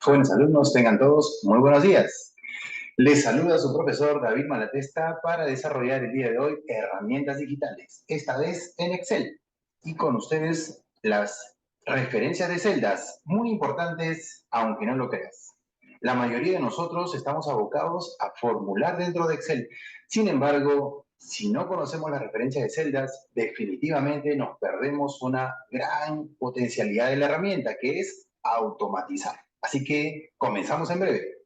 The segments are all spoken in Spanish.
Jóvenes alumnos, tengan todos muy buenos días. Les saluda su profesor David Malatesta para desarrollar el día de hoy herramientas digitales, esta vez en Excel. Y con ustedes las referencias de celdas, muy importantes, aunque no lo creas. La mayoría de nosotros estamos abocados a formular dentro de Excel. Sin embargo, si no conocemos las referencias de celdas, definitivamente nos perdemos una gran potencialidad de la herramienta, que es automatizar. Así que comenzamos en breve.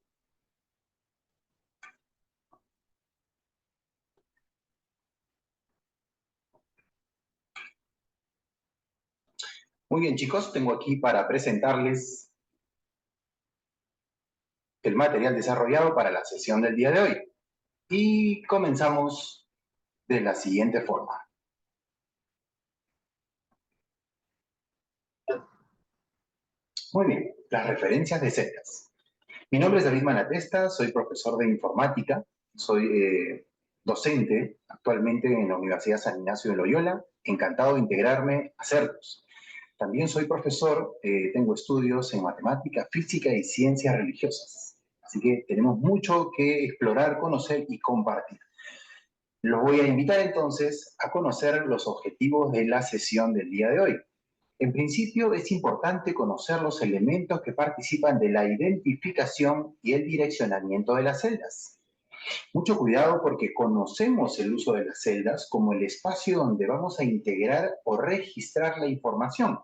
Muy bien, chicos, tengo aquí para presentarles el material desarrollado para la sesión del día de hoy. Y comenzamos de la siguiente forma. Muy bien, las referencias de celdas. Mi nombre es David Malatesta, soy profesor de informática, soy docente actualmente en la Universidad San Ignacio de Loyola, encantado de integrarme a CERTOS. También soy profesor, tengo estudios en matemática, física y ciencias religiosas. Así que tenemos mucho que explorar, conocer y compartir. Los voy a invitar entonces a conocer los objetivos de la sesión del día de hoy. En principio, es importante conocer los elementos que participan de la identificación y el direccionamiento de las celdas. Mucho cuidado porque conocemos el uso de las celdas como el espacio donde vamos a integrar o registrar la información.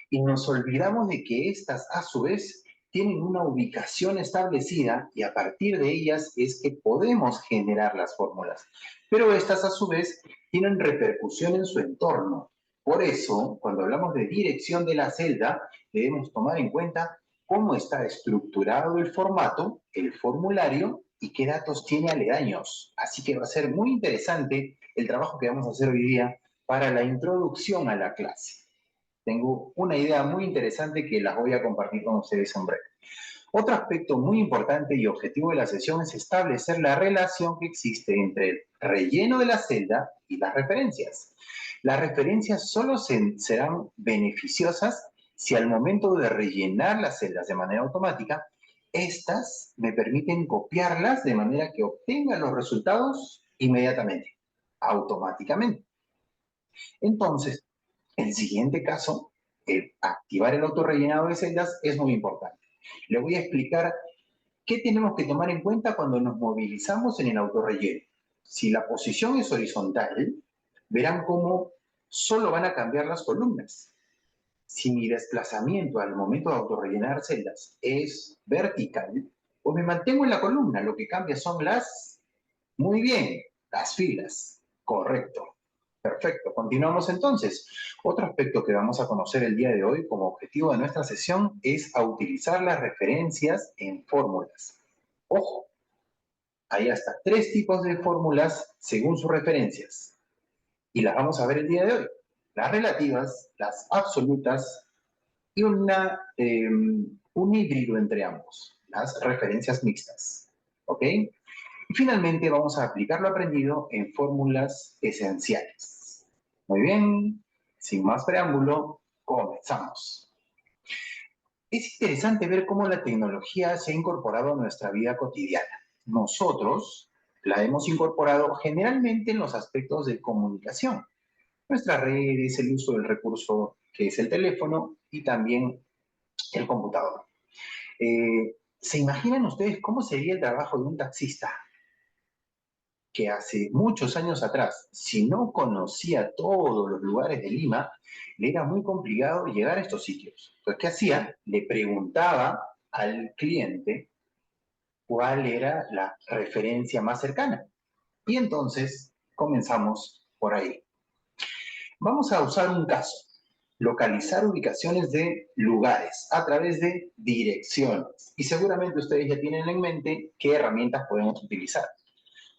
Y nos olvidamos de que éstas, a su vez, tienen una ubicación establecida y a partir de ellas es que podemos generar las fórmulas. Pero estas, a su vez, tienen repercusión en su entorno. Por eso, cuando hablamos de dirección de la celda, debemos tomar en cuenta cómo está estructurado el formato, el formulario y qué datos tiene aledaños. Así que va a ser muy interesante el trabajo que vamos a hacer hoy día para la introducción a la clase. Tengo una idea muy interesante que las voy a compartir con ustedes en breve. Otro aspecto muy importante y objetivo de la sesión es establecer la relación que existe entre el relleno de la celda y las referencias. Las referencias solo serán beneficiosas si al momento de rellenar las celdas de manera automática, estas me permiten copiarlas de manera que obtenga los resultados inmediatamente, automáticamente. Entonces, el siguiente caso, activar el autorrellenado de celdas, es muy importante. Le voy a explicar qué tenemos que tomar en cuenta cuando nos movilizamos en el autorrelleno. Si la posición es horizontal, verán cómo solo van a cambiar las columnas. Si mi desplazamiento al momento de autorrellenar celdas es vertical, pues me mantengo en la columna. Lo que cambia son las, muy bien, las filas. Correcto. Perfecto, continuamos entonces. Otro aspecto que vamos a conocer el día de hoy como objetivo de nuestra sesión es a utilizar las referencias en fórmulas. Ojo, hay hasta 3 tipos de fórmulas según sus referencias y las vamos a ver el día de hoy. Las relativas, las absolutas y un híbrido entre ambos, las referencias mixtas. ¿Ok? Y finalmente vamos a aplicar lo aprendido en fórmulas esenciales. Muy bien, sin más preámbulo, comenzamos. Es interesante ver cómo la tecnología se ha incorporado a nuestra vida cotidiana. Nosotros la hemos incorporado generalmente en los aspectos de comunicación. Nuestras redes, el uso del recurso que es el teléfono y también el computador. ¿Se imaginan ustedes cómo sería el trabajo de un taxista que hace muchos años atrás, si no conocía todos los lugares de Lima, le era muy complicado llegar a estos sitios? Entonces, ¿qué hacía? Le preguntaba al cliente cuál era la referencia más cercana. Y entonces comenzamos por ahí. Vamos a usar un caso, localizar ubicaciones de lugares a través de direcciones. Y seguramente ustedes ya tienen en mente qué herramientas podemos utilizar.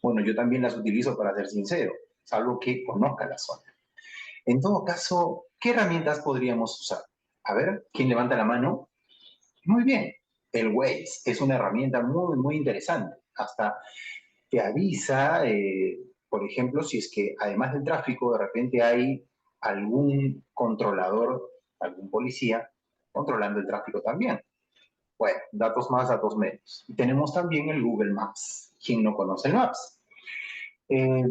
Bueno, yo también las utilizo para ser sincero, salvo que conozca la zona. En todo caso, ¿qué herramientas podríamos usar? A ver, ¿quién levanta la mano? Muy bien, el Waze es una herramienta muy, muy interesante. Hasta te avisa, por ejemplo, si es que además del tráfico, de repente hay algún controlador, algún policía controlando el tráfico también. Bueno, datos más, datos menos. Y tenemos también el Google Maps. ¿Quién no conoce el Maps? Eh,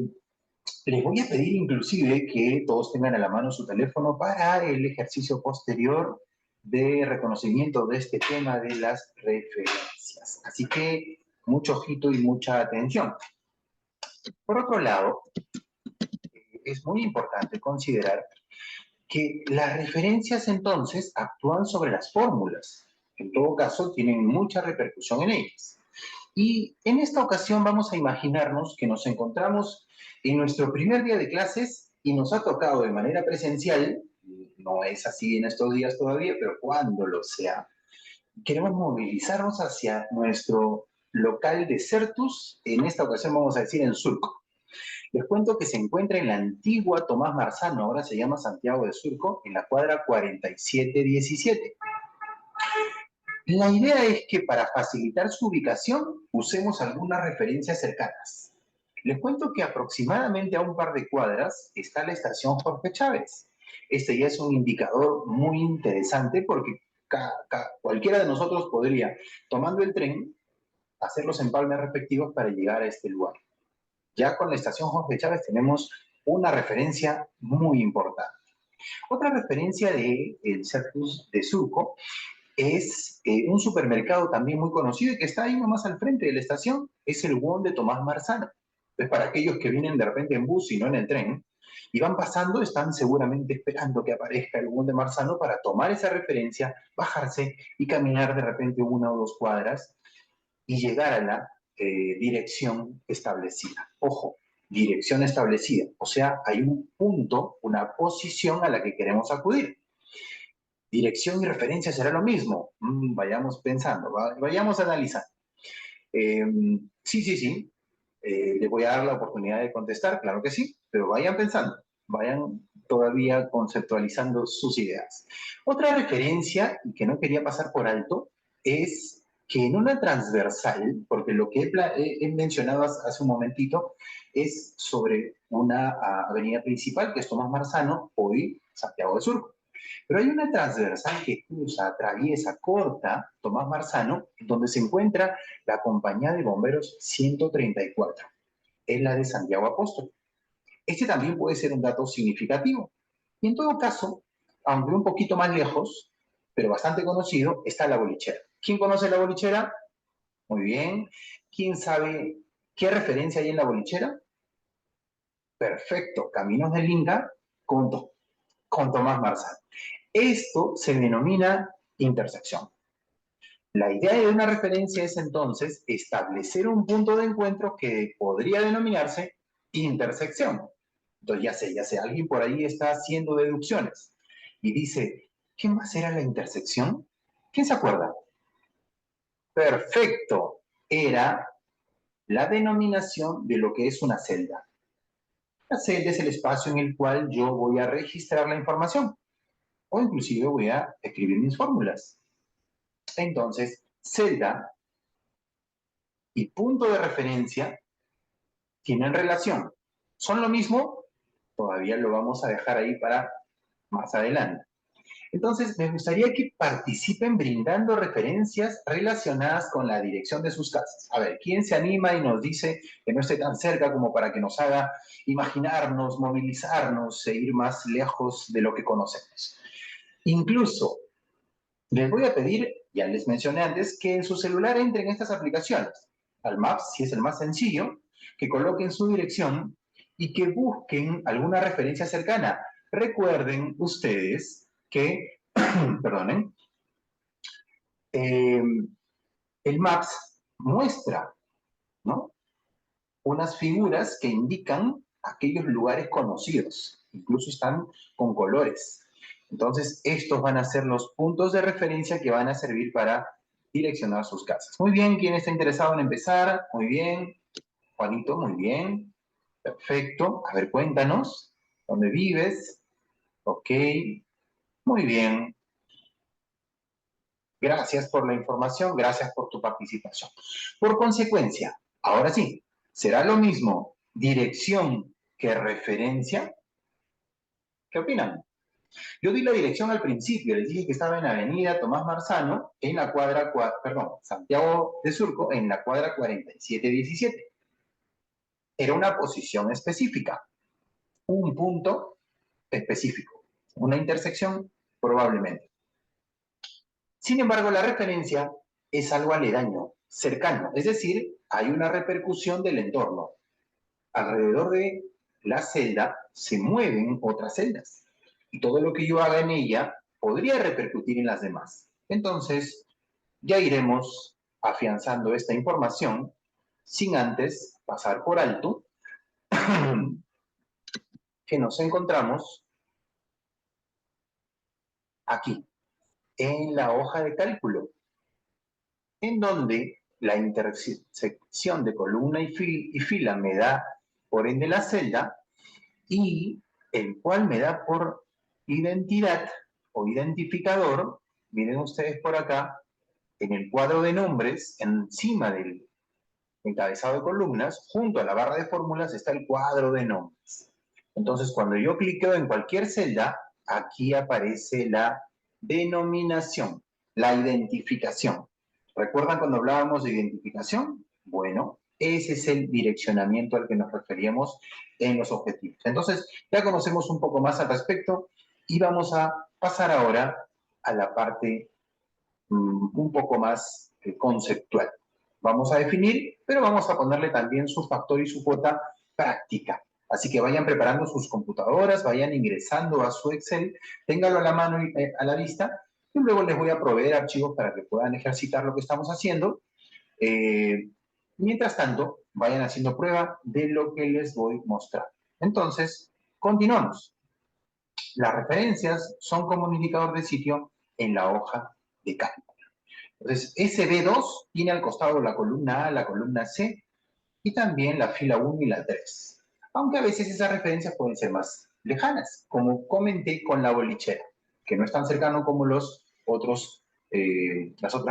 Les voy a pedir inclusive que todos tengan a la mano su teléfono para el ejercicio posterior de reconocimiento de este tema de las referencias. Así que mucho ojito y mucha atención. Por otro lado, es muy importante considerar que las referencias entonces actúan sobre las fórmulas. En todo caso, tienen mucha repercusión en ellas. Y en esta ocasión vamos a imaginarnos que nos encontramos en nuestro primer día de clases y nos ha tocado de manera presencial, no es así en estos días todavía, pero cuando lo sea, queremos movilizarnos hacia nuestro local de Certus, en esta ocasión vamos a decir en Surco. Les cuento que se encuentra en la antigua Tomás Marzano, ahora se llama Santiago de Surco, en la cuadra 4717. La idea es que para facilitar su ubicación usemos algunas referencias cercanas. Les cuento que aproximadamente a un par de cuadras está la estación Jorge Chávez. Este ya es un indicador muy interesante porque cualquiera de nosotros podría, tomando el tren, hacer los empalmes respectivos para llegar a este lugar. Ya con la estación Jorge Chávez tenemos una referencia muy importante. Otra referencia de el Certus de Surco es un supermercado también muy conocido y que está ahí nomás al frente de la estación, es el WOM de Tomás Marzano. Entonces, para aquellos que vienen de repente en bus y no en el tren, y van pasando, están seguramente esperando que aparezca el WOM de Marzano para tomar esa referencia, bajarse y caminar de repente 1 o 2 cuadras y llegar a la dirección establecida. Ojo, dirección establecida, o sea, hay un punto, una posición a la que queremos acudir. Dirección y referencia será lo mismo. Vayamos pensando, vayamos analizando. Sí. Le voy a dar la oportunidad de contestar, claro que sí, pero vayan pensando, vayan todavía conceptualizando sus ideas. Otra referencia, y que no quería pasar por alto, es que en una transversal, porque lo que he mencionado hace un momentito, es sobre una avenida principal, que es Tomás Marzano, hoy Santiago de Surco. Pero hay una transversal que cruza, atraviesa, corta Tomás Marzano, donde se encuentra la Compañía de Bomberos 134. Es la de Santiago Apóstol. Este también puede ser un dato significativo. Y en todo caso, aunque un poquito más lejos, pero bastante conocido, está la Bolichera. ¿Quién conoce la Bolichera? Muy bien. ¿Quién sabe qué referencia hay en la Bolichera? Perfecto. Caminos del Inca con Tomás Marzano. Esto se denomina intersección. La idea de una referencia es entonces establecer un punto de encuentro que podría denominarse intersección. Entonces ya sé, alguien por ahí está haciendo deducciones y dice, ¿qué más era la intersección? ¿Quién se acuerda? Perfecto, era la denominación de lo que es una celda. La celda es el espacio en el cual yo voy a registrar la información o inclusive voy a escribir mis fórmulas. Entonces, celda y punto de referencia tienen relación. ¿Son lo mismo? Todavía lo vamos a dejar ahí para más adelante. Entonces, me gustaría que participen brindando referencias relacionadas con la dirección de sus casas. A ver, ¿quién se anima y nos dice que no esté tan cerca como para que nos haga imaginarnos, movilizarnos e ir más lejos de lo que conocemos? Incluso, les voy a pedir, ya les mencioné antes, que en su celular entren estas aplicaciones. Al Maps, si es el más sencillo, que coloquen su dirección y que busquen alguna referencia cercana. Recuerden ustedes que, perdonen, eh, el Maps muestra, ¿no?, unas figuras que indican aquellos lugares conocidos, incluso están con colores. Entonces, estos van a ser los puntos de referencia que van a servir para direccionar sus casas. Muy bien, ¿quién está interesado en empezar? Muy bien. Juanito, muy bien. Perfecto. A ver, cuéntanos. ¿Dónde vives? Ok. Muy bien. Gracias por la información, gracias por tu participación. Por consecuencia, ahora sí, ¿será lo mismo dirección que referencia? ¿Qué opinan? Yo di la dirección al principio, les dije que estaba en Avenida Tomás Marzano, en la cuadra, Santiago de Surco, en la cuadra 4717. Era una posición específica, un punto específico, una intersección probablemente. Sin embargo, la referencia es algo aledaño, cercano, es decir, hay una repercusión del entorno. Alrededor de la celda se mueven otras celdas y todo lo que yo haga en ella podría repercutir en las demás. Entonces, ya iremos afianzando esta información sin antes pasar por alto que nos encontramos aquí, en la hoja de cálculo, en donde la intersección de columna y fila me da por ende la celda y el cual me da por identidad o identificador, miren ustedes por acá, en el cuadro de nombres, encima del encabezado de columnas, junto a la barra de fórmulas está el cuadro de nombres. Entonces, cuando yo cliqueo en cualquier celda, aquí aparece la denominación, la identificación. ¿Recuerdan cuando hablábamos de identificación? Bueno, ese es el direccionamiento al que nos referíamos en los objetivos. Entonces, ya conocemos un poco más al respecto y vamos a pasar ahora a la parte un poco más conceptual. Vamos a definir, pero vamos a ponerle también su factor y su cuota práctica. Así que vayan preparando sus computadoras, vayan ingresando a su Excel, ténganlo a la mano y a la vista, y luego les voy a proveer archivos para que puedan ejercitar lo que estamos haciendo. Mientras tanto, vayan haciendo prueba de lo que les voy mostrando. Entonces, continuamos. Las referencias son como un indicador de sitio en la hoja de cálculo. Entonces, SB2 tiene al costado la columna A, la columna C y también la fila 1 y la 3. Aunque a veces esas referencias pueden ser más lejanas, como comenté con la bolichera, que no es tan cercano como las otras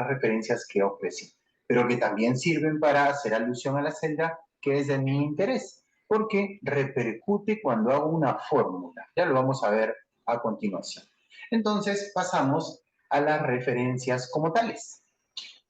referencias que ofrecí, pero que también sirven para hacer alusión a la celda que es de mi interés, porque repercute cuando hago una fórmula. Ya lo vamos a ver a continuación. Entonces, pasamos a las referencias como tales.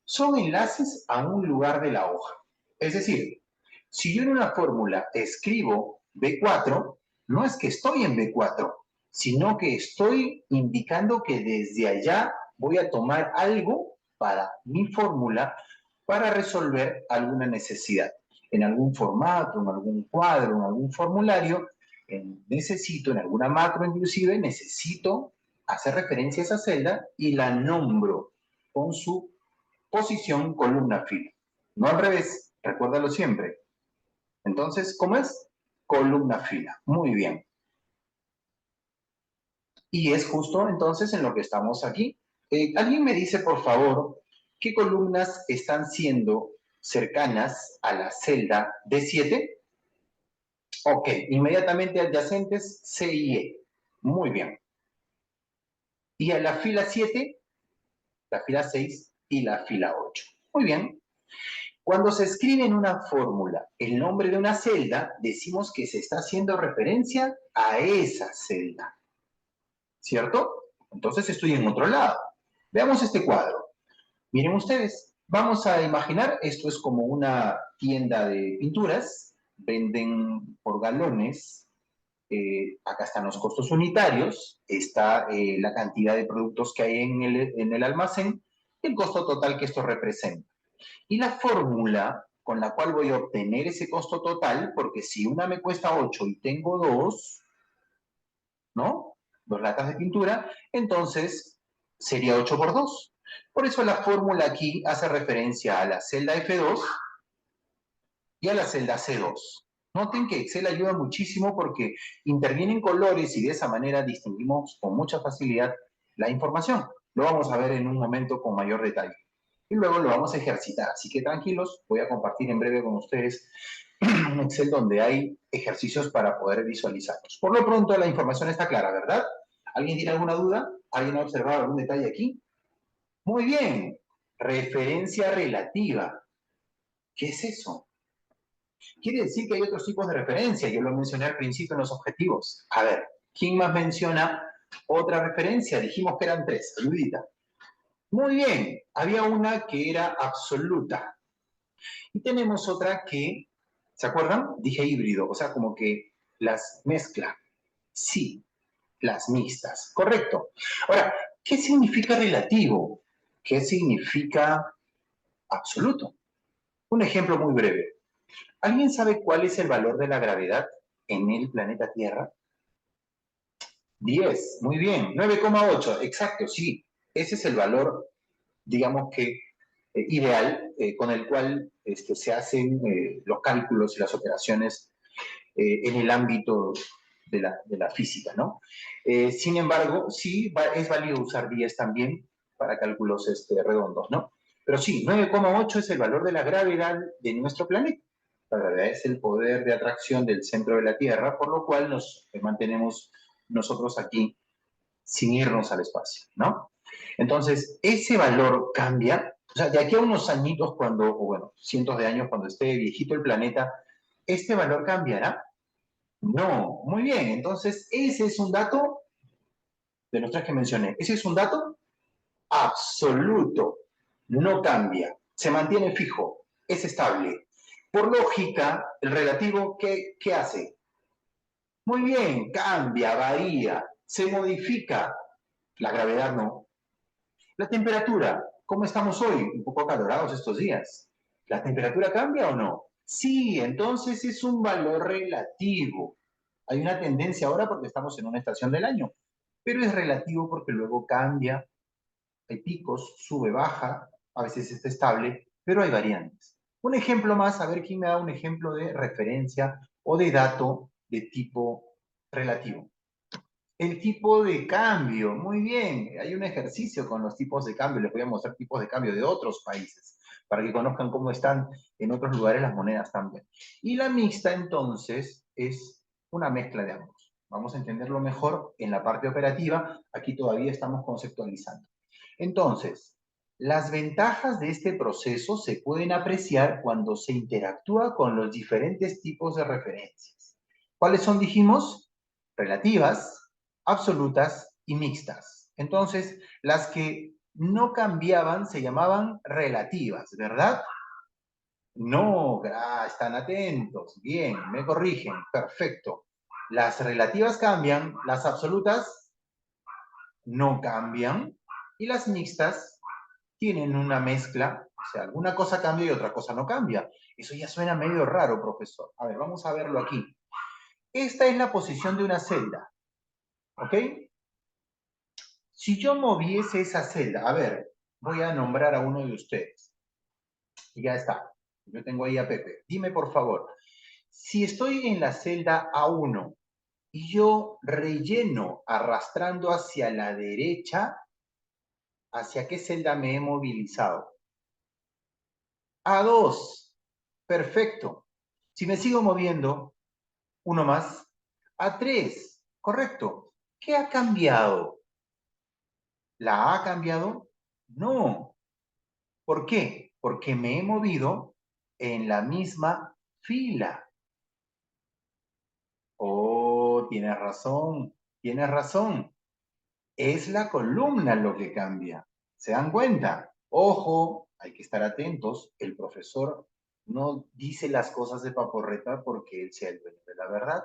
Son enlaces a un lugar de la hoja. Es decir, si yo en una fórmula escribo B4, no es que estoy en B4, sino que estoy indicando que desde allá voy a tomar algo para mi fórmula para resolver alguna necesidad. En algún formato, en algún cuadro, en algún formulario, necesito, en alguna macro inclusive, necesito hacer referencia a esa celda y la nombro con su posición columna fila. No al revés, recuérdalo siempre. Entonces, ¿cómo es? Columna fila. Muy bien. Y es justo entonces en lo que estamos aquí. ¿Alguien me dice, por favor, qué columnas están siendo cercanas a la celda D7? Ok, inmediatamente adyacentes C y E. Muy bien. Y a la fila 7, la fila 6 y la fila 8. Muy bien. Cuando se escribe en una fórmula el nombre de una celda, decimos que se está haciendo referencia a esa celda. ¿Cierto? Entonces estoy en otro lado. Veamos este cuadro. Miren ustedes, vamos a imaginar, esto es como una tienda de pinturas, venden por galones, acá están los costos unitarios, está la cantidad de productos que hay en el almacén, y el costo total que esto representa. Y la fórmula con la cual voy a obtener ese costo total, porque si una me cuesta 8 y tengo dos, ¿no? Dos latas de pintura, entonces sería 8 por 2. Por eso la fórmula aquí hace referencia a la celda F2 y a la celda C2. Noten que Excel ayuda muchísimo porque intervienen colores y de esa manera distinguimos con mucha facilidad la información. Lo vamos a ver en un momento con mayor detalle. Y luego lo vamos a ejercitar. Así que tranquilos, voy a compartir en breve con ustedes un Excel donde hay ejercicios para poder visualizarlos. Por lo pronto la información está clara, ¿verdad? ¿Alguien tiene alguna duda? ¿Alguien ha observado algún detalle aquí? Muy bien. Referencia relativa. ¿Qué es eso? Quiere decir que hay otros tipos de referencia. Yo lo mencioné al principio en los objetivos. A ver, ¿quién más menciona Otra referencia, dijimos que eran tres, ayudita. Muy bien, había una que era absoluta. Y tenemos otra que, ¿se acuerdan? Dije híbrido, o sea, como que las mezcla. Sí, las mixtas, correcto. Ahora, ¿qué significa relativo? ¿Qué significa absoluto? Un ejemplo muy breve. ¿Alguien sabe cuál es el valor de la gravedad en el planeta Tierra? 10, muy bien. 9,8, exacto, sí. Ese es el valor, digamos que ideal, con el cual se hacen los cálculos y las operaciones en el ámbito de la física, ¿no? Sin embargo, sí, es válido usar 10 también para cálculos redondos, ¿no? Pero sí, 9,8 es el valor de la gravedad de nuestro planeta. La gravedad es el poder de atracción del centro de la Tierra, por lo cual nos mantenemos nosotros aquí sin irnos al espacio, ¿no? Entonces, ese valor cambia, o sea, de aquí a unos añitos, cuando, o bueno, cientos de años, cuando esté viejito el planeta, ¿este valor cambiará? No, muy bien, entonces ese es un dato de los tres que mencioné. Ese es un dato absoluto, no cambia, se mantiene fijo, es estable. Por lógica, el relativo, ¿qué hace? Muy bien, cambia, varía, se modifica. La gravedad no. La temperatura, ¿cómo estamos hoy? Un poco acalorados estos días. ¿La temperatura cambia o no? Sí, entonces es un valor relativo. Hay una tendencia ahora porque estamos en una estación del año, pero es relativo porque luego cambia, hay picos, sube, baja, a veces está estable, pero hay variantes. Un ejemplo más, a ver quién me da un ejemplo de referencia o de dato de tipo relativo. El tipo de cambio, muy bien. Hay un ejercicio con los tipos de cambio. Les voy a mostrar tipos de cambio de otros países para que conozcan cómo están en otros lugares las monedas también. Y la mixta, entonces, es una mezcla de ambos. Vamos a entenderlo mejor en la parte operativa. Aquí todavía estamos conceptualizando. Entonces, las ventajas de este proceso se pueden apreciar cuando se interactúa con los diferentes tipos de referencias. ¿Cuáles son, dijimos? Relativas, absolutas y mixtas. Entonces, las que no cambiaban se llamaban relativas, ¿verdad? No, están atentos. Bien, me corrigen. Perfecto. Las relativas cambian, las absolutas no cambian y las mixtas tienen una mezcla, o sea, alguna cosa cambia y otra cosa no cambia. Eso ya suena medio raro, profesor. A ver, vamos a verlo aquí. Esta es la posición de una celda, ¿ok? Si yo moviese esa celda, a ver, voy a nombrar a uno de ustedes. Y ya está. Yo tengo ahí a Pepe. Dime, por favor, si estoy en la celda A1 y yo relleno arrastrando hacia la derecha, ¿hacia qué celda me he movilizado? A2. Perfecto. Si me sigo moviendo, uno más. A3. Correcto. ¿Qué ha cambiado? ¿La A ha cambiado? No. ¿Por qué? Porque me he movido en la misma fila. Oh, tienes razón, tienes razón. Es la columna lo que cambia. ¿Se dan cuenta? Ojo, hay que estar atentos. El profesor no dice las cosas de paporreta porque él sea el dueño de la verdad.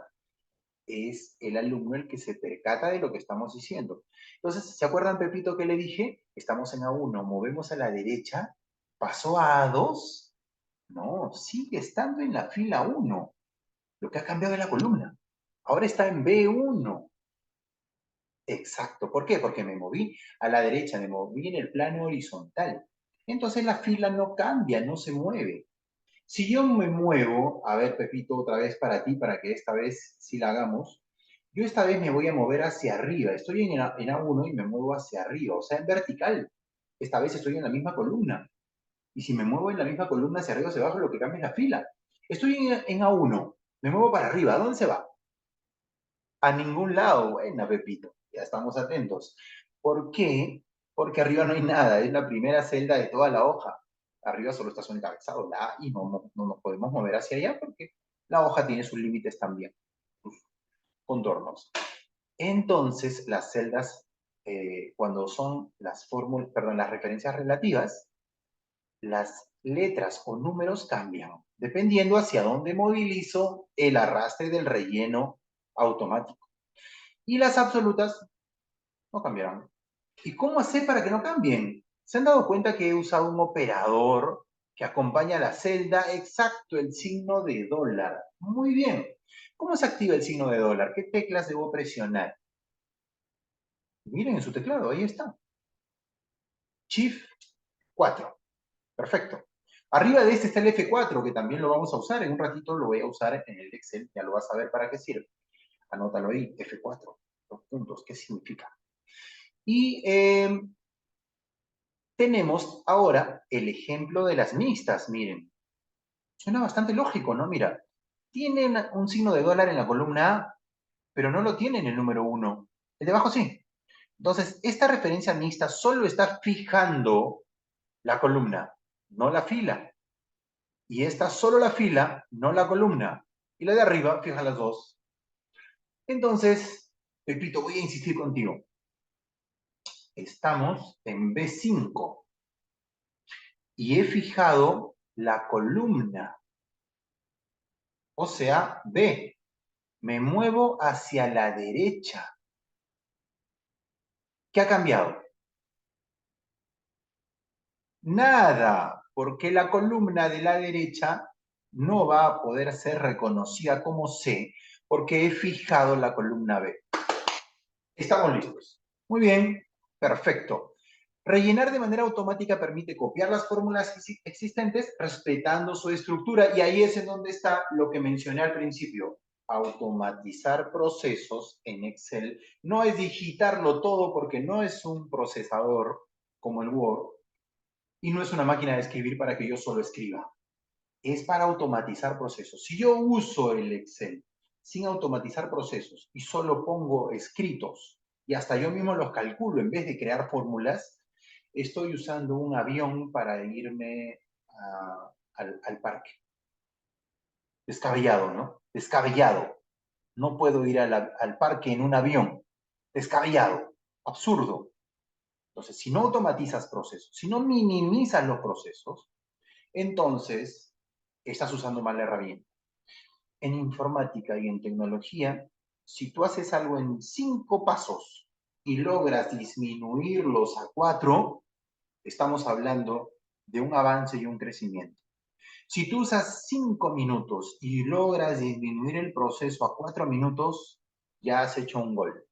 Es el alumno el que se percata de lo que estamos diciendo. Entonces, ¿se acuerdan, Pepito, que le dije? Estamos en A1, movemos a la derecha, pasó a A2. No, sigue estando en la fila 1. Lo que ha cambiado es la columna. Ahora está en B1. Exacto. ¿Por qué? Porque me moví a la derecha, me moví en el plano horizontal. Entonces la fila no cambia, no se mueve. Si yo me muevo, a ver, Pepito, otra vez para ti, para que esta vez sí la hagamos, yo esta vez me voy a mover hacia arriba. Estoy en A1 y me muevo hacia arriba, o sea, en vertical. Esta vez estoy en la misma columna. Y si me muevo en la misma columna hacia arriba o hacia abajo, lo que cambia es la fila. Estoy en A1, me muevo para arriba. ¿A dónde se va? A ningún lado. Buena, Pepito. Ya estamos atentos. ¿Por qué? Porque arriba no hay nada. Es la primera celda de toda la hoja. Arriba solo está su encabezado, la A, y no nos podemos mover hacia allá porque la hoja tiene sus límites también, sus contornos. Entonces, las celdas, cuando son las fórmulas, perdón, las referencias relativas, las letras o números cambian, dependiendo hacia dónde movilizo el arrastre del relleno automático. Y las absolutas no cambiarán. ¿Y cómo hacer para que no cambien? ¿Se han dado cuenta que he usado un operador que acompaña a la celda? Exacto, el signo de dólar. Muy bien. ¿Cómo se activa el signo de dólar? ¿Qué teclas debo presionar? Miren en su teclado, ahí está. Shift 4. Perfecto. Arriba de este está el F4, que también lo vamos a usar. En un ratito lo voy a usar en el Excel. Ya lo vas a ver para qué sirve. Anótalo ahí, F4. Los puntos, ¿qué significa? Y tenemos ahora el ejemplo de las mixtas, miren. Suena bastante lógico, ¿no? Mira, tienen un signo de dólar en la columna A, pero no lo tienen el número 1. El de abajo sí. Entonces, esta referencia mixta solo está fijando la columna, no la fila. Y esta solo la fila, no la columna. Y la de arriba fija las dos. Entonces, Pepito, voy a insistir contigo. Estamos en B5 y he fijado la columna, o sea, B. Me muevo hacia la derecha. ¿Qué ha cambiado? Nada, porque la columna de la derecha no va a poder ser reconocida como C, porque he fijado la columna B. Estamos listos. Muy bien, perfecto. Rellenar de manera automática permite copiar las fórmulas existentes respetando su estructura, y ahí es en donde está lo que mencioné al principio. Automatizar procesos en Excel no es digitarlo todo, porque no es un procesador como el Word y no es una máquina de escribir para que yo solo escriba. Es para automatizar procesos. Si yo uso el Excel sin automatizar procesos y solo pongo escritos y hasta yo mismo los calculo en vez de crear fórmulas, estoy usando un avión para irme al parque. Descabellado, ¿no? Descabellado. No puedo ir al parque en un avión. Descabellado. Absurdo. Entonces, si no automatizas procesos, si no minimizas los procesos, entonces estás usando mal la herramienta. En informática y en tecnología, si tú haces algo en 5 pasos y logras disminuirlos a 4, estamos hablando de un avance y un crecimiento. Si tú usas 5 minutos y logras disminuir el proceso a 4 minutos, ya has hecho un gol.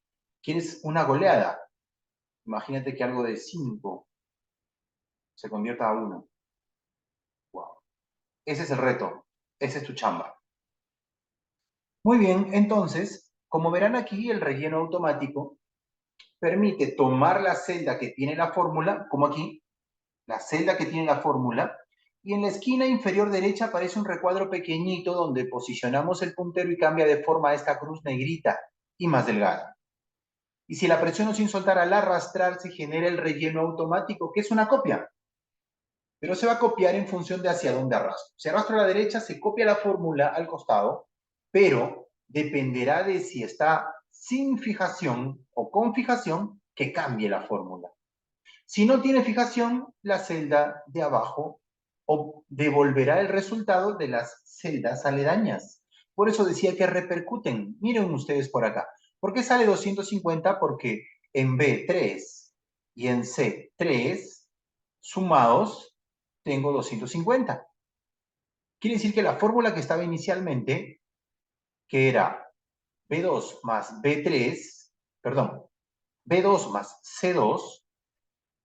¿Quieres una goleada? Imagínate que algo de 5 se convierta a 1. Wow. Ese es el reto. Esa es tu chamba. Muy bien, entonces, como verán aquí, el relleno automático permite tomar la celda que tiene la fórmula, como aquí, la celda que tiene la fórmula, y en la esquina inferior derecha aparece un recuadro pequeñito donde posicionamos el puntero y cambia de forma a esta cruz negrita y más delgada. Y si la presiono sin soltar al arrastrar, se genera el relleno automático, que es una copia, pero se va a copiar en función de hacia dónde arrastro. Si arrastro a la derecha, se copia la fórmula al costado, pero dependerá de si está sin fijación o con fijación, que cambie la fórmula. Si no tiene fijación, la celda de abajo devolverá el resultado de las celdas aledañas. Por eso decía que repercuten. Miren ustedes por acá. ¿Por qué sale 250? Porque en B3 y en C3 sumados tengo 250. Quiere decir que la fórmula que estaba inicialmente, que era B2 más B3, perdón, B2 más C2,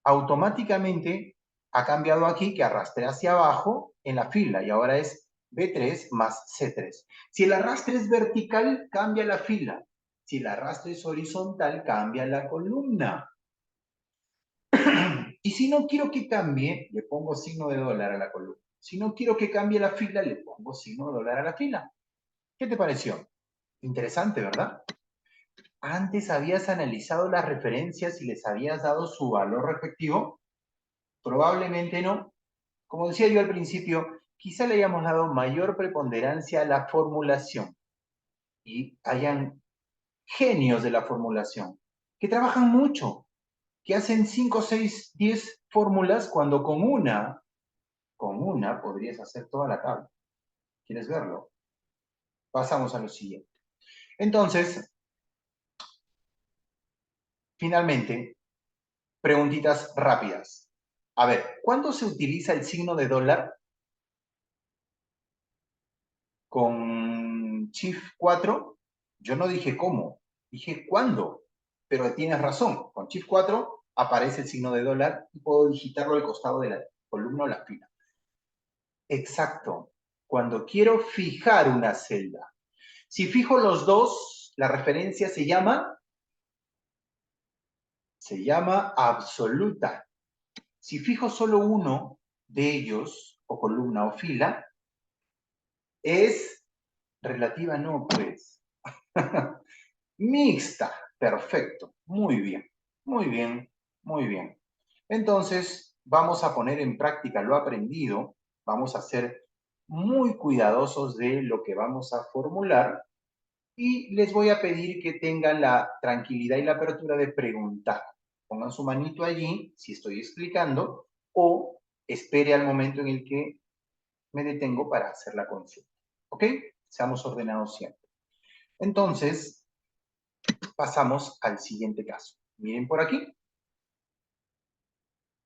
automáticamente ha cambiado aquí, que arrastré hacia abajo en la fila, y ahora es B3 más C3. Si el arrastre es vertical, cambia la fila. Si el arrastre es horizontal, cambia la columna. Y si no quiero que cambie, le pongo signo de dólar a la columna. Si no quiero que cambie la fila, le pongo signo de dólar a la fila. ¿Qué te pareció? Interesante, ¿verdad? ¿Antes habías analizado las referencias y les habías dado su valor respectivo? Probablemente no. Como decía yo al principio, quizá le hayamos dado mayor preponderancia a la formulación y hayan genios de la formulación, que trabajan mucho, que hacen 5, 6, 10 fórmulas cuando con una podrías hacer toda la tabla. ¿Quieres verlo? Pasamos a lo siguiente. Entonces, finalmente, preguntitas rápidas. A ver, ¿cuándo se utiliza el signo de dólar con Shift 4? Yo no dije cómo, dije cuándo. Pero tienes razón, con Shift 4 aparece el signo de dólar y puedo digitarlo al costado de la columna o la fila. Exacto, cuando quiero fijar una celda. Si fijo los dos, la referencia se llama absoluta. Si fijo solo uno de ellos, o columna o fila, es relativa, no, pues. Mixta. Perfecto. Muy bien. Muy bien. Muy bien. Entonces, vamos a poner en práctica lo aprendido. Vamos a ser muy cuidadosos de lo que vamos a formular y les voy a pedir que tengan la tranquilidad y la apertura de preguntar. Pongan su manito allí si estoy explicando o espere al momento en el que me detengo para hacer la consulta. ¿Ok? Seamos ordenados siempre. Entonces, pasamos al siguiente caso. Miren por aquí.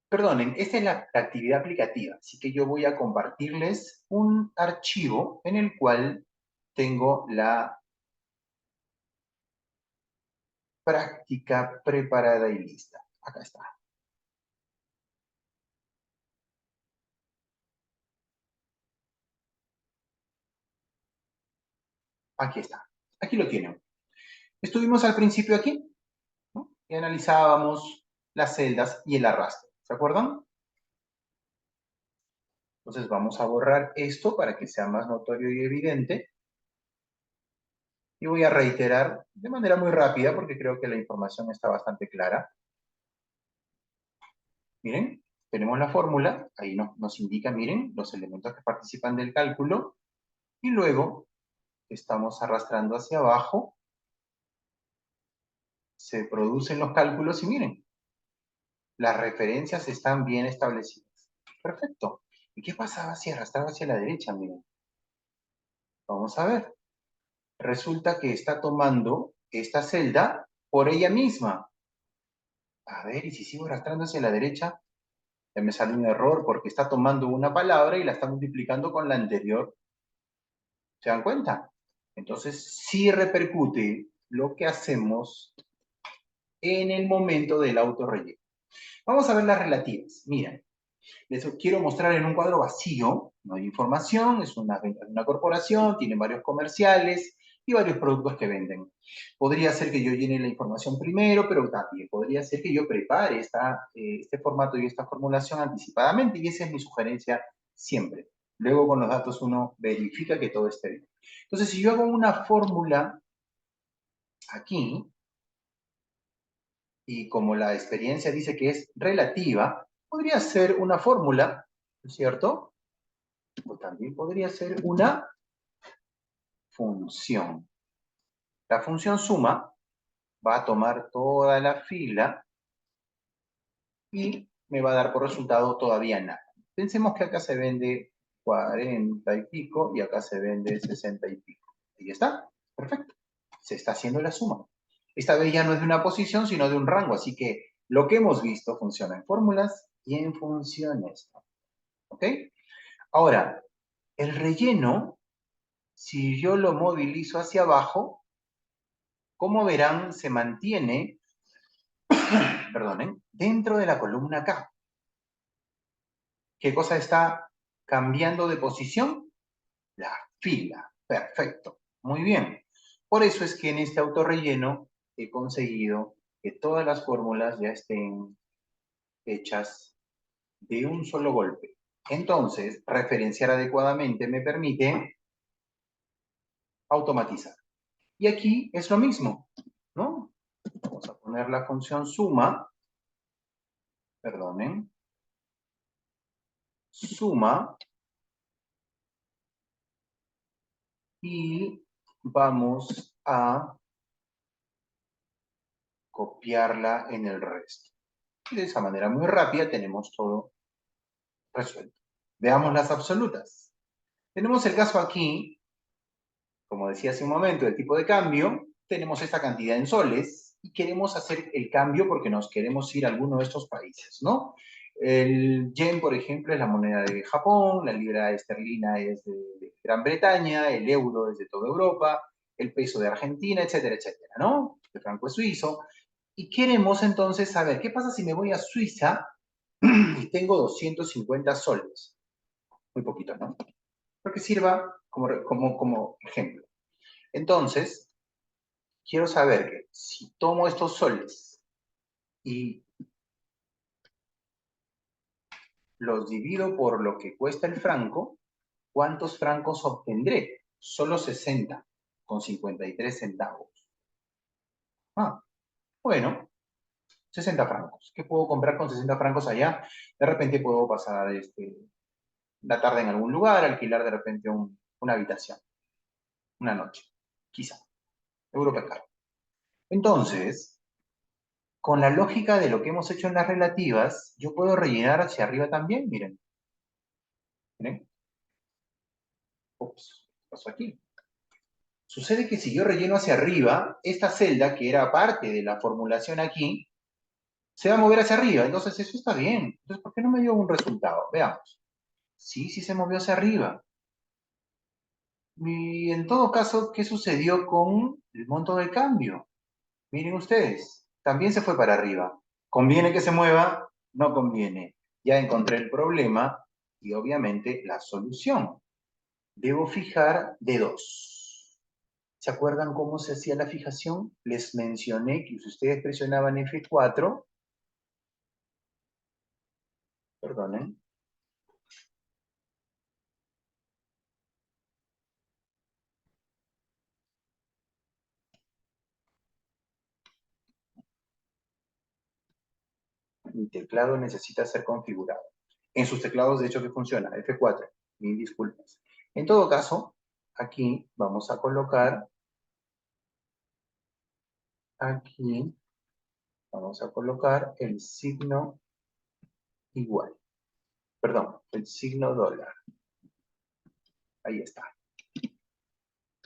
Perdonen, esta es la actividad aplicativa, así que yo voy a compartirles un archivo en el cual tengo la práctica preparada y lista. Acá está. Aquí está. Aquí lo tienen. Estuvimos al principio aquí, ¿no? Y analizábamos las celdas y el arrastre. ¿Se acuerdan? Entonces vamos a borrar esto para que sea más notorio y evidente. Y voy a reiterar de manera muy rápida porque creo que la información está bastante clara. Miren, tenemos la fórmula, ahí nos indica, miren, los elementos que participan del cálculo. Y luego estamos arrastrando hacia abajo. Se producen los cálculos y miren, las referencias están bien establecidas. Perfecto. ¿Y qué pasaba si arrastraba hacia la derecha? Miren. Vamos a ver. Resulta que está tomando esta celda por ella misma. A ver, y si sigo arrastrando hacia la derecha, ya me sale un error porque está tomando una palabra y la está multiplicando con la anterior. ¿Se dan cuenta? Entonces, sí repercute lo que hacemos en el momento del autorrelleno. Vamos a ver las relativas. Miren, les quiero mostrar en un cuadro vacío, no hay información, es una corporación, tiene varios comerciales y varios productos que venden. Podría ser que yo llene la información primero, pero también podría ser que yo prepare este formato y esta formulación anticipadamente, y esa es mi sugerencia siempre. Luego con los datos uno verifica que todo esté bien. Entonces, si yo hago una fórmula aquí, y como la experiencia dice que es relativa, podría ser una fórmula, ¿no es cierto? O también podría ser una función. La función suma va a tomar toda la fila y me va a dar por resultado todavía nada. Pensemos que acá se vende 40 y pico y acá se vende 60 y pico. Ahí está, perfecto. Se está haciendo la suma. Esta vez ya no es de una posición, sino de un rango, así que lo que hemos visto funciona en fórmulas y en funciones. ¿Ok? Ahora, el relleno, si yo lo movilizo hacia abajo, como verán, se mantiene, perdonen, dentro de la columna K. ¿Qué cosa está cambiando de posición? La fila. Perfecto. Muy bien. Por eso es que en este autorrelleno he conseguido que todas las fórmulas ya estén hechas de un solo golpe. Entonces, referenciar adecuadamente me permite automatizar. Y aquí es lo mismo, ¿no? Vamos a poner la función suma, perdonen, suma, y vamos a copiarla en el resto. Y de esa manera muy rápida tenemos todo resuelto. Veamos las absolutas. Tenemos el caso aquí, como decía hace un momento, del tipo de cambio. Tenemos esta cantidad en soles y queremos hacer el cambio porque nos queremos ir a alguno de estos países, ¿no? El yen, por ejemplo, es la moneda de Japón, la libra esterlina es de Gran Bretaña, el euro es de toda Europa, el peso de Argentina, etcétera, etcétera, ¿no? El franco es suizo. Y queremos entonces saber, ¿qué pasa si me voy a Suiza y tengo 250 soles? Muy poquito, ¿no? Pero que sirva como ejemplo. Entonces, quiero saber que si tomo estos soles y los divido por lo que cuesta el franco, ¿cuántos francos obtendré? Solo 60, con 53 centavos. Ah, bueno, 60 francos. ¿Qué puedo comprar con 60 francos allá? De repente puedo pasar la tarde en algún lugar, alquilar de repente una habitación, una noche, quizá. Europa es caro. Entonces, con la lógica de lo que hemos hecho en las relativas, yo puedo rellenar hacia arriba también, miren. Miren. Ups, ¿qué pasó aquí? Sucede que si yo relleno hacia arriba, esta celda, que era parte de la formulación aquí, se va a mover hacia arriba. Entonces, eso está bien. Entonces, ¿por qué no me dio un resultado? Veamos. Sí, sí se movió hacia arriba. Y en todo caso, ¿qué sucedió con el monto de cambio? Miren ustedes, también se fue para arriba. ¿Conviene que se mueva? No conviene. Ya encontré el problema y obviamente la solución. Debo fijar de 2. ¿Se acuerdan cómo se hacía la fijación? Les mencioné que si ustedes presionaban F4, perdonen, mi teclado necesita ser configurado. En sus teclados, de hecho, que funciona, F4, mil disculpas. En todo caso, aquí vamos a colocar, aquí vamos a colocar el signo igual. Perdón, el signo dólar. Ahí está.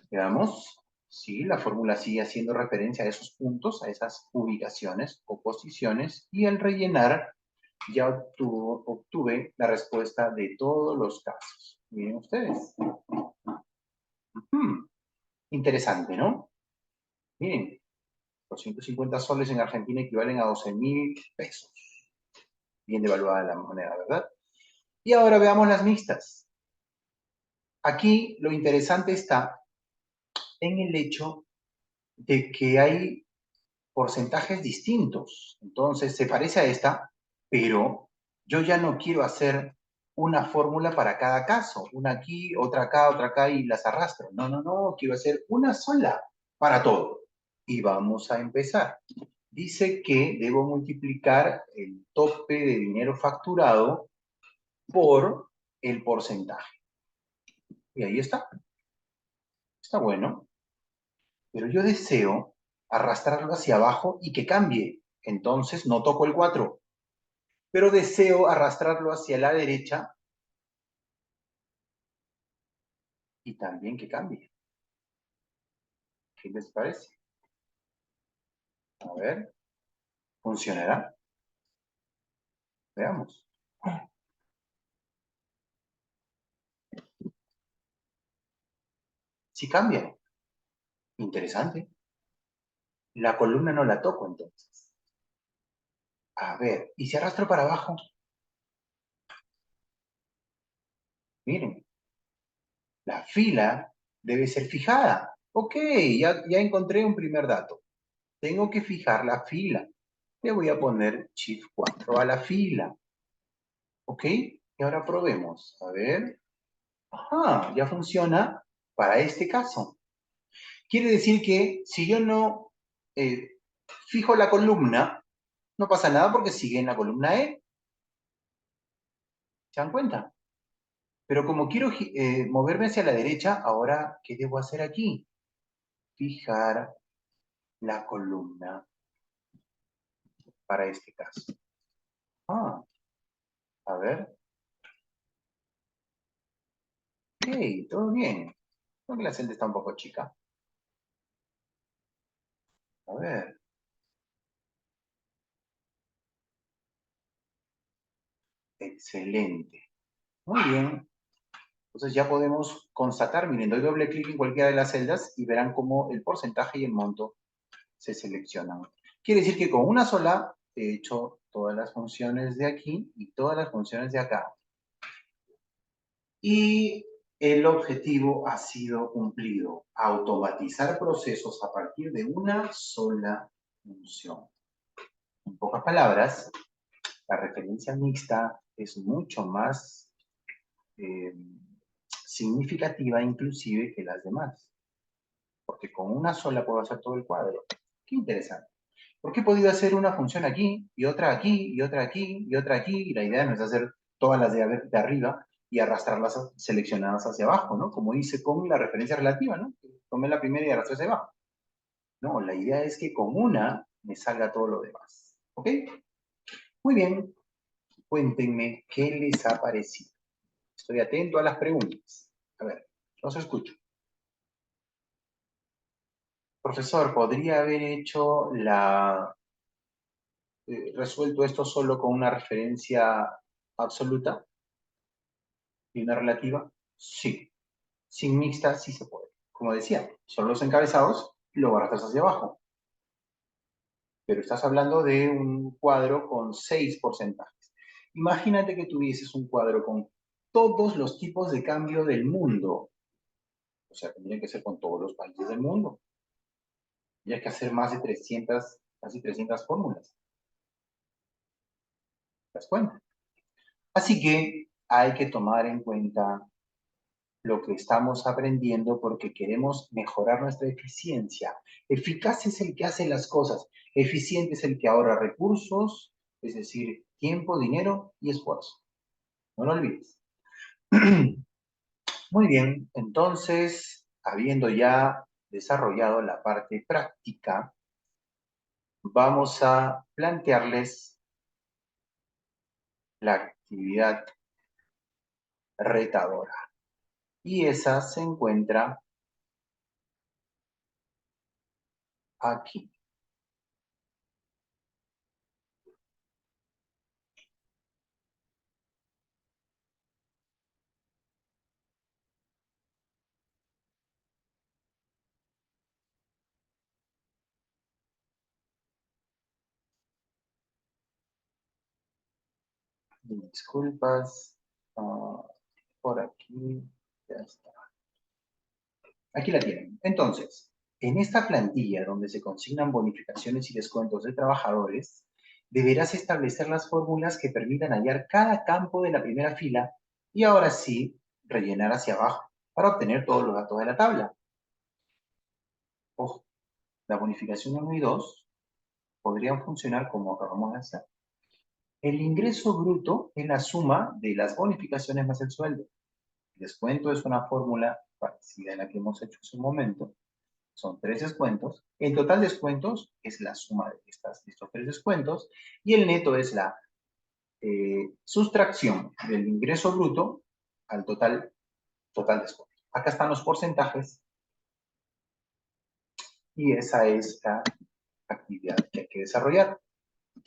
Veamos. Sí, la fórmula sigue haciendo referencia a esos puntos, a esas ubicaciones o posiciones, y al rellenar ya obtuve la respuesta de todos los casos. Miren ustedes. Interesante, ¿no? Miren, 250 soles en Argentina equivalen a 12.000 pesos. Bien devaluada la moneda, ¿verdad? Y ahora veamos las mixtas. Aquí lo interesante está en el hecho de que hay porcentajes distintos. Entonces, se parece a esta, pero yo ya no quiero hacer una fórmula para cada caso. Una aquí, otra acá y las arrastro. No, no, no, quiero hacer una sola para todo. Y vamos a empezar. Dice que debo multiplicar el tope de dinero facturado por el porcentaje. Y ahí está. Está bueno. Pero yo deseo arrastrarlo hacia abajo y que cambie. Entonces no toco el 4. Pero deseo arrastrarlo hacia la derecha y también que cambie. ¿Qué les parece? A ver, ¿funcionará? Veamos. Sí cambia. Interesante. La columna no la toco entonces. A ver, ¿y si arrastro para abajo? Miren, la fila debe ser fijada. Ok, ya encontré un primer dato. Tengo que fijar la fila. Le voy a poner Shift 4 a la fila. ¿Ok? Y ahora probemos. A ver. Ajá, ya funciona para este caso. Quiere decir que si yo no fijo la columna, no pasa nada porque sigue en la columna E. ¿Se dan cuenta? Pero como quiero moverme hacia la derecha, ahora, ¿qué debo hacer aquí? Fijar la columna. para este caso? Ah, a ver. Ok, todo bien. Creo que la celda está un poco chica. A ver. Excelente. Muy bien. Entonces ya podemos constatar, miren, doy doble clic en cualquiera de las celdas y verán cómo el porcentaje y el monto se seleccionan. Quiere decir que con una sola he hecho todas las funciones de aquí y todas las funciones de acá. Y el objetivo ha sido cumplido, automatizar procesos a partir de una sola función. En pocas palabras, la referencia mixta es mucho más eh, significativa inclusive que las demás, porque con una sola puedo hacer todo el cuadro. Qué interesante. Porque he podido hacer una función aquí, y otra aquí, y otra aquí, y otra aquí, y la idea no es hacer todas las de arriba y arrastrarlas seleccionadas hacia abajo, ¿no? Como hice con la referencia relativa, ¿no? Tomé la primera y arrastré hacia abajo. No, la idea es que con una me salga todo lo demás. ¿Ok? Muy bien. Cuéntenme qué les ha parecido. Estoy atento a las preguntas. A ver, los escucho. Profesor, ¿podría haber hecho resuelto esto solo con una referencia absoluta y una relativa? Sí. Sin mixta sí se puede. Como decía, son los encabezados y luego arrastras hacia abajo. Pero estás hablando de un cuadro con 6 porcentajes. Imagínate que tuvieses un cuadro con todos los tipos de cambio del mundo. O sea, tendría que ser con todos los países del mundo. Y hay que hacer más de 300, casi 300 fórmulas. ¿Te das cuenta? Así que hay que tomar en cuenta lo que estamos aprendiendo porque queremos mejorar nuestra eficiencia. Eficaz es el que hace las cosas. Eficiente es el que ahorra recursos, es decir, tiempo, dinero y esfuerzo. No lo olvides. Muy bien, entonces, habiendo ya desarrollado la parte práctica, vamos a plantearles la actividad retadora. Y esa se encuentra aquí. Disculpas, por aquí, ya está. Aquí la tienen. Entonces, en esta plantilla donde se consignan bonificaciones y descuentos de trabajadores, deberás establecer las fórmulas que permitan hallar cada campo de la primera fila y ahora sí, rellenar hacia abajo para obtener todos los datos de la tabla. Ojo, la bonificación 1 y 2 podrían funcionar como acabamos de hacer. El ingreso bruto es la suma de las bonificaciones más el sueldo. El descuento es una fórmula parecida a la que hemos hecho hace un momento. Son 3 descuentos. El total de descuentos es la suma de estos 3 descuentos. Y el neto es la sustracción del ingreso bruto al total descuento. Acá están los porcentajes. Y esa es la actividad que hay que desarrollar.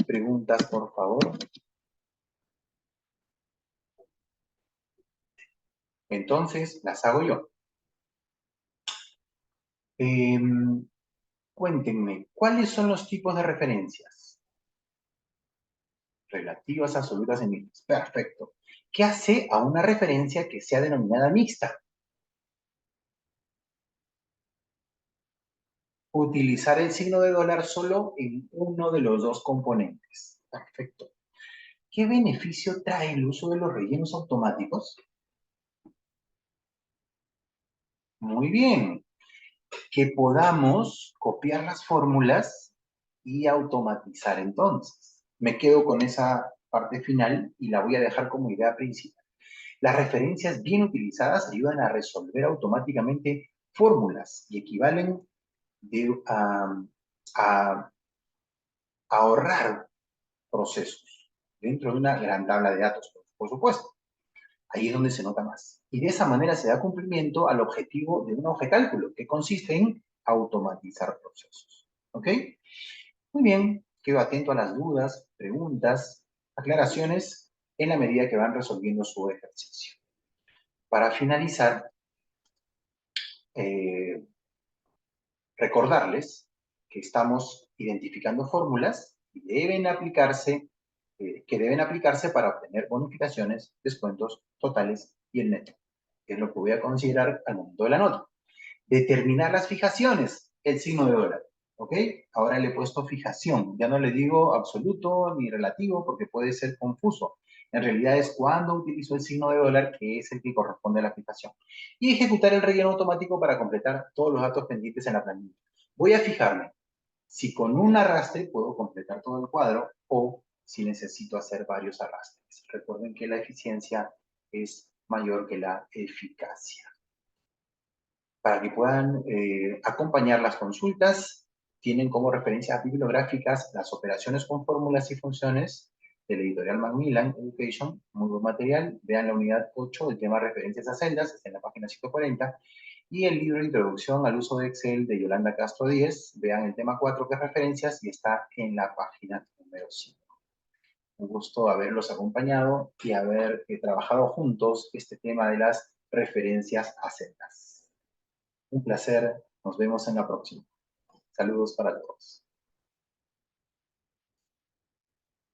Preguntas, por favor. Entonces, las hago yo. Cuéntenme, ¿cuáles son los tipos de referencias? Relativas, absolutas y mixtas. Perfecto. ¿Qué hace a una referencia que sea denominada mixta? Utilizar el signo de dólar solo en uno de los dos componentes. Perfecto. ¿Qué beneficio trae el uso de los rellenos automáticos? Muy bien. Que podamos copiar las fórmulas y automatizar entonces. Me quedo con esa parte final y la voy a dejar como idea principal. Las referencias bien utilizadas ayudan a resolver automáticamente fórmulas y equivalen a ahorrar procesos dentro de una gran tabla de datos, por supuesto. Ahí es donde se nota más. Y de esa manera se da cumplimiento al objetivo de una hoja de cálculo, que consiste en automatizar procesos. ¿Ok? Muy bien, quedo atento a las dudas, preguntas, aclaraciones en la medida que van resolviendo su ejercicio. Para finalizar, recordarles que estamos identificando fórmulas que deben aplicarse para obtener bonificaciones, descuentos totales y el neto, que es lo que voy a considerar al momento de la nota. Determinar las fijaciones, el signo de dólar. ¿Ok? Ahora le he puesto fijación. Ya no le digo absoluto ni relativo porque puede ser confuso. En realidad es cuando utilizo el signo de dólar, que es el que corresponde a la fijación. Y ejecutar el relleno automático para completar todos los datos pendientes en la planilla. Voy a fijarme si con un arrastre puedo completar todo el cuadro o si necesito hacer varios arrastres. Recuerden que la eficiencia es mayor que la eficacia. Para que puedan acompañar las consultas, tienen como referencias bibliográficas las operaciones con fórmulas y funciones de la editorial Macmillan Education, muy buen material. Vean la unidad 8 del tema referencias a celdas, está en la página 140, y el libro Introducción al uso de Excel de Yolanda Castro Díez, vean el tema 4 que es referencias y está en la página número 5. Un gusto haberlos acompañado y haber trabajado juntos este tema de las referencias a celdas. Un placer, nos vemos en la próxima. Saludos para todos.